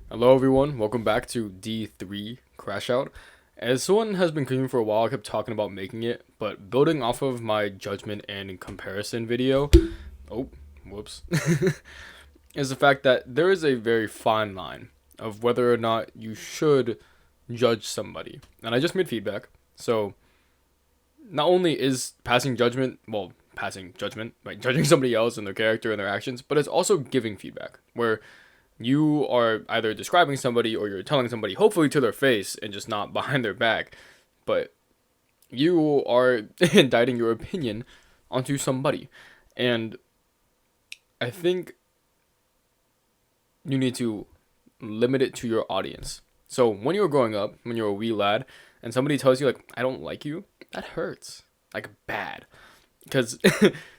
Hello everyone, welcome back to D3 Crashout. As someone has been cooking for a while, I kept talking about making it, but building off of my judgment and comparison video, oh, whoops, is the fact that there is a very fine line of whether or not you should judge somebody. And I just made feedback, so not only is passing judgment, like judging somebody else and their character and their actions, but it's also giving feedback, where you are either describing somebody or you're telling somebody, hopefully to their face and just not behind their back, but you are indicting your opinion onto somebody. And I think you need to limit it to your audience. So when you were growing up, when you were a wee lad, and somebody tells you, like, I don't like you, that hurts. Like, bad. Because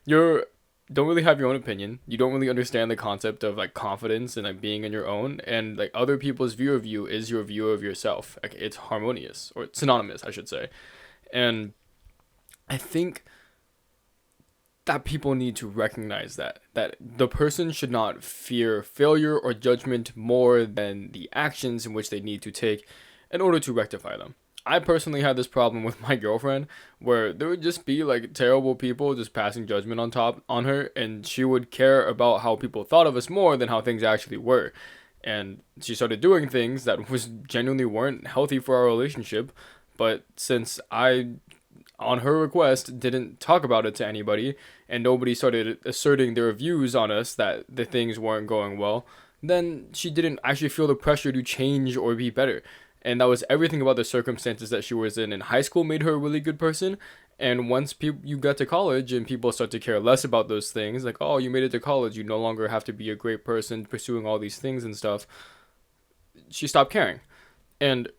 you're don't really have your own opinion. You don't really understand the concept of like confidence and like being in your own, and like other people's view of you is your view of yourself. Like it's harmonious or synonymous, I should say. And I think that people need to recognize that the person should not fear failure or judgment more than the actions in which they need to take in order to rectify them. I personally had this problem with my girlfriend where there would just be like terrible people just passing judgment on her, and she would care about how people thought of us more than how things actually were. And she started doing things that was genuinely weren't healthy for our relationship, but since I on her request didn't talk about it to anybody and nobody started asserting their views on us that the things weren't going well, then she didn't actually feel the pressure to change or be better. And that was everything about the circumstances that she was in high school made her a really good person. And once you got to college and people start to care less about those things, like, oh, you made it to college, you no longer have to be a great person pursuing all these things and stuff, she stopped caring. And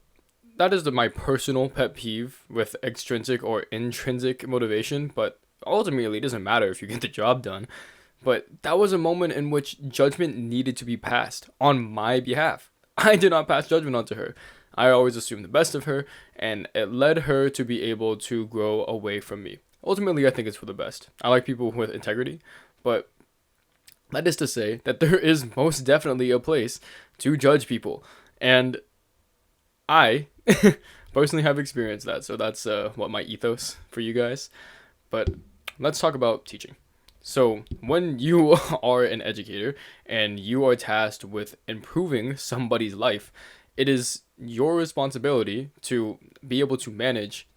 that is my personal pet peeve with extrinsic or intrinsic motivation, but ultimately it doesn't matter if you get the job done. But that was a moment in which judgment needed to be passed on my behalf. I did not pass judgment onto her. I always assumed the best of her, and it led her to be able to grow away from me. Ultimately, I think it's for the best. I like people with integrity, but that is to say that there is most definitely a place to judge people. And I personally have experienced that, so that's what my ethos for you guys. But let's talk about teaching. So, when you are an educator and you are tasked with improving somebody's life, it is your responsibility to be able to manage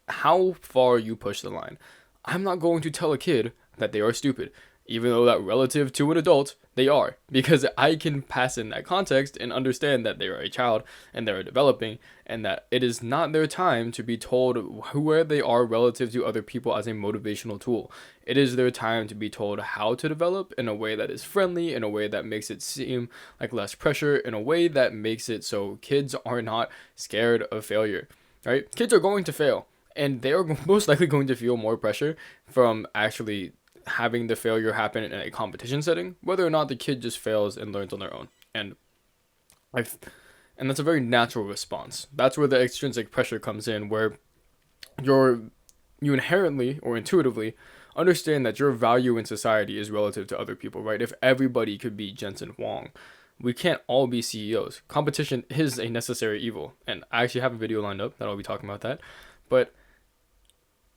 how far you push the line. I'm not going to tell a kid that they are stupid, even though that relative to an adult, they are, because I can pass in that context and understand that they are a child and they are developing, and that it is not their time to be told where they are relative to other people as a motivational tool. It is their time to be told how to develop in a way that is friendly, in a way that makes it seem like less pressure, in a way that makes it so kids are not scared of failure, right? Kids are going to fail, and they are most likely going to feel more pressure from actually having the failure happen in a competition setting, whether or not the kid just fails and learns on their own. I've and that's a very natural response. That's where the extrinsic pressure comes in, where you're you inherently or intuitively understand that your value in society is relative to other people, right? If everybody could be Jensen Huang, we can't all be CEOs. Competition is a necessary evil, and I actually have a video lined up that I'll be talking about that, but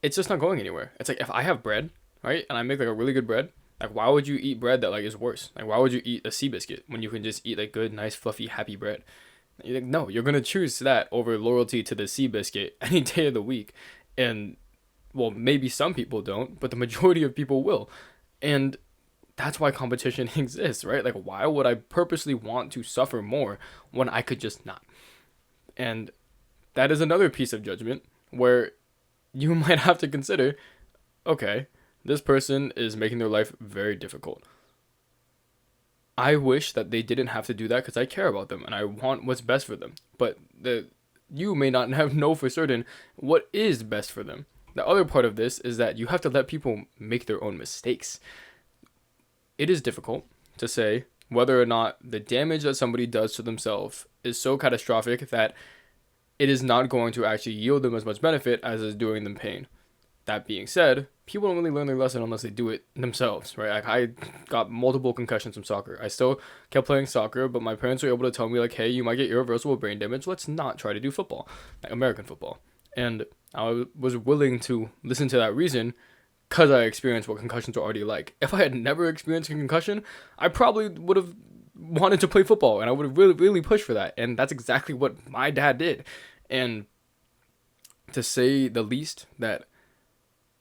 it's just not going anywhere. It's like if I have bread, right, and I make like a really good bread, like why would you eat bread that like is worse? Like why would you eat a sea biscuit when you can just eat like good, nice, fluffy, happy bread? You're like, no, you're gonna choose that over loyalty to the sea biscuit any day of the week, and well, maybe some people don't, but the majority of people will, and that's why competition exists, right? Like why would I purposely want to suffer more when I could just not? And that is another piece of judgment where you might have to consider, okay, this person is making their life very difficult. I wish that they didn't have to do that because I care about them and I want what's best for them. But you may not know for certain what is best for them. The other part of this is that you have to let people make their own mistakes. It is difficult to say whether or not the damage that somebody does to themselves is so catastrophic that it is not going to actually yield them as much benefit as is doing them pain. That being said, people don't really learn their lesson unless they do it themselves, right? Like I got multiple concussions from soccer. I still kept playing soccer, but my parents were able to tell me like, "Hey, you might get irreversible brain damage. Let's not try to do football, like American football." And I was willing to listen to that reason because I experienced what concussions are already like. If I had never experienced a concussion, I probably would have wanted to play football, and I would have really, really pushed for that. And that's exactly what my dad did. And to say the least, that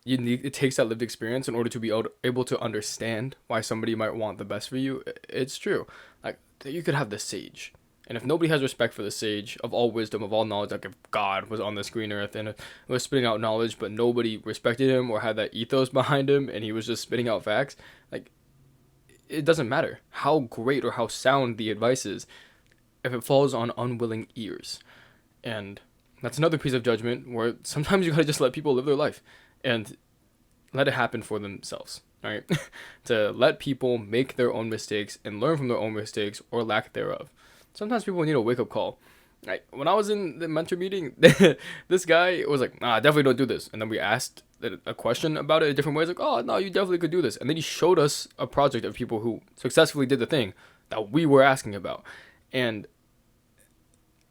it takes that lived experience in order to be able to understand why somebody might want the best for you. It's true. Like you could have the sage, and if nobody has respect for the sage of all wisdom, of all knowledge, like if God was on this green earth and was spitting out knowledge, but nobody respected him or had that ethos behind him, and he was just spitting out facts, like it doesn't matter how great or how sound the advice is if it falls on unwilling ears. And that's another piece of judgment where sometimes you gotta just let people live their life and let it happen for themselves, right? To let people make their own mistakes and learn from their own mistakes or lack thereof. Sometimes people need a wake-up call. Like when I was in the mentor meeting, this guy was like, "Nah, definitely don't do this." And then we asked a question about it a different way. He's like, "Oh, no, you definitely could do this." And then he showed us a project of people who successfully did the thing that we were asking about. And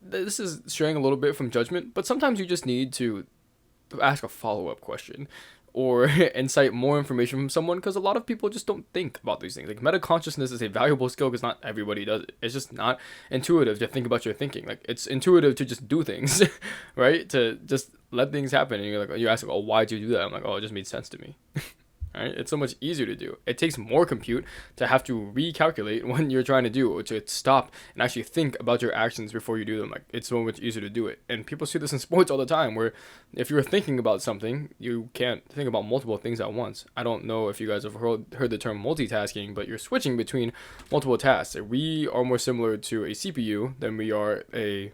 this is straying a little bit from judgment, but sometimes you just need to ask a follow-up question or incite more information from someone, because a lot of people just don't think about these things. Like meta consciousness is a valuable skill because not everybody does it. It's just not intuitive to think about your thinking. Like it's intuitive to just do things, right? To just let things happen. And you're like, you ask like, "Oh, why'd you do that?" I'm like, "Oh, it just made sense to me." Right? It's so much easier to do. It takes more compute to have to recalculate when you're trying to do, or to stop and actually think about your actions before you do them. Like it's so much easier to do it. And people see this in sports all the time, where if you're thinking about something, you can't think about multiple things at once. I don't know if you guys have heard the term multitasking, but you're switching between multiple tasks. Like, we are more similar to a CPU than we are a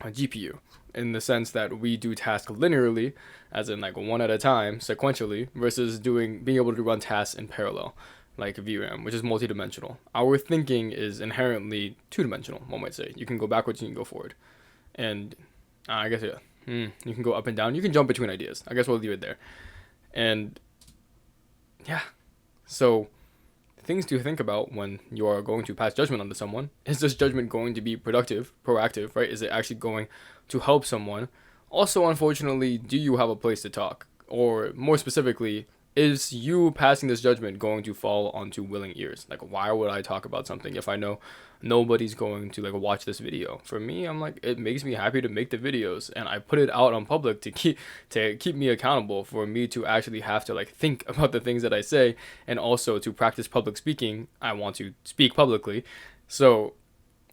GPU, in the sense that we do tasks linearly, as in like one at a time, sequentially, versus being able to run tasks in parallel, like VRAM, which is multidimensional. Our thinking is inherently two-dimensional, one might say. You can go backwards, you can go forward. And I guess, yeah, you can go up and down. You can jump between ideas. I guess we'll leave it there. And yeah, so things to think about when you are going to pass judgment onto someone. Is this judgment going to be productive, proactive, right? Is it actually going to help someone? Also, unfortunately, do you have a place to talk? Or more specifically, is you passing this judgment going to fall onto willing ears? Like, why would I talk about something if I know nobody's going to like watch this video? For me, I'm like, it makes me happy to make the videos, and I put it out on public to keep me accountable, for me to actually have to like think about the things that I say, and also to practice public speaking. I want to speak publicly, so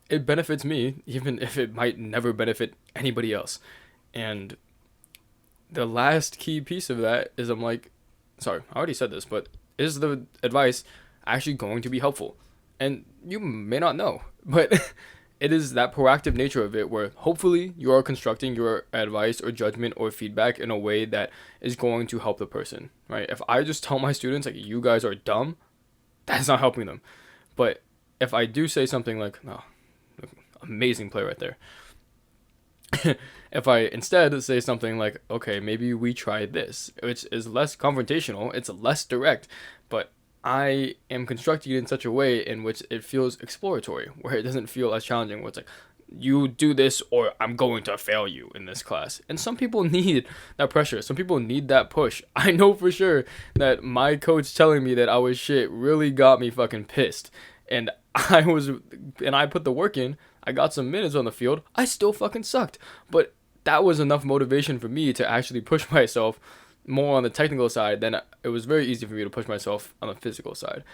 it benefits me even if it might never benefit anybody else. And the last key piece of that is, I'm like, sorry, I already said this, but is the advice actually going to be helpful? And you may not know, but it is that proactive nature of it, where hopefully you are constructing your advice or judgment or feedback in a way that is going to help the person, right? If I just tell my students like, "You guys are dumb," that's not helping them. But if I do say something like, "Oh, amazing play right there," if I instead say something like, "Okay, maybe we try this," which is less confrontational, it's less direct, but I am constructing it in such a way in which it feels exploratory, where it doesn't feel as challenging, where it's like, "You do this or I'm going to fail you in this class." And some people need that pressure. Some people need that push. I know for sure that my coach telling me that I was shit really got me fucking pissed. And I put the work in. I got some minutes on the field. I still fucking sucked. But that was enough motivation for me to actually push myself more on the technical side. Then it was very easy for me to push myself on the physical side.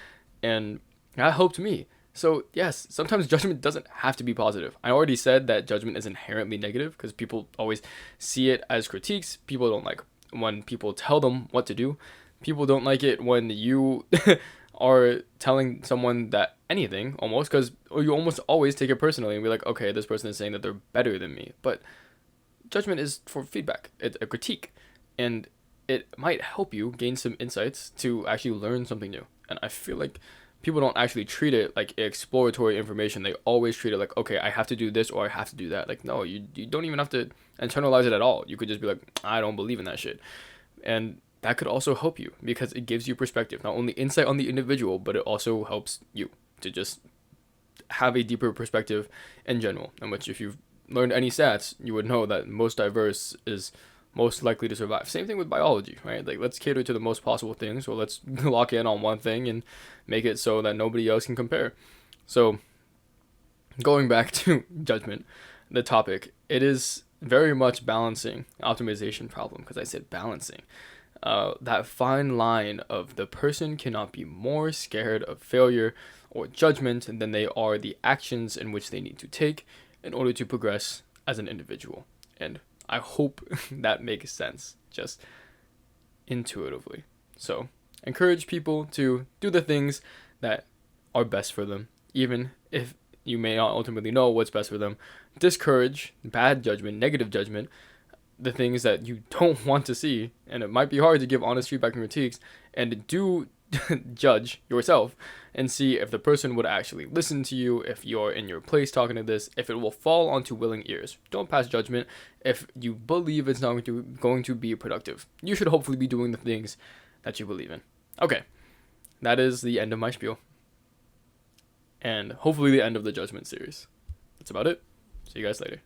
And that helped me. So yes, sometimes judgment doesn't have to be positive. I already said that judgment is inherently negative because people always see it as critiques. People don't like when people tell them what to do. People don't like it when you are telling someone that anything, almost, because you almost always take it personally and be like, "Okay, this person is saying that they're better than me." But judgment is for feedback. It's a critique, and it might help you gain some insights to actually learn something new. And I feel like people don't actually treat it like exploratory information. They always treat it like, "Okay, I have to do this or I have to do that." Like, no, you don't even have to internalize it at all. You could just be like, "I don't believe in that shit." And that could also help you because it gives you perspective, not only insight on the individual, but it also helps you to just have a deeper perspective in general. In which, if you've learned any stats, you would know that most diverse is most likely to survive. Same thing with biology, right? Like, let's cater to the most possible things, or let's lock in on one thing and make it so that nobody else can compare. So, going back to judgment, the topic, it is very much balancing optimization problem, because I said balancing. That fine line of the person cannot be more scared of failure or judgment than they are the actions in which they need to take in order to progress as an individual. And I hope that makes sense, just intuitively. So, encourage people to do the things that are best for them, even if you may not ultimately know what's best for them. Discourage bad judgment, negative judgment, the things that you don't want to see. And it might be hard to give honest feedback and critiques, and do judge yourself and see if the person would actually listen to you, if you're in your place talking to this, if it will fall onto willing ears. Don't pass judgment if you believe it's not going to be productive. You should hopefully be doing the things that you believe in. Okay, that is the end of my spiel, and hopefully the end of the judgment series. That's about it. See you guys later.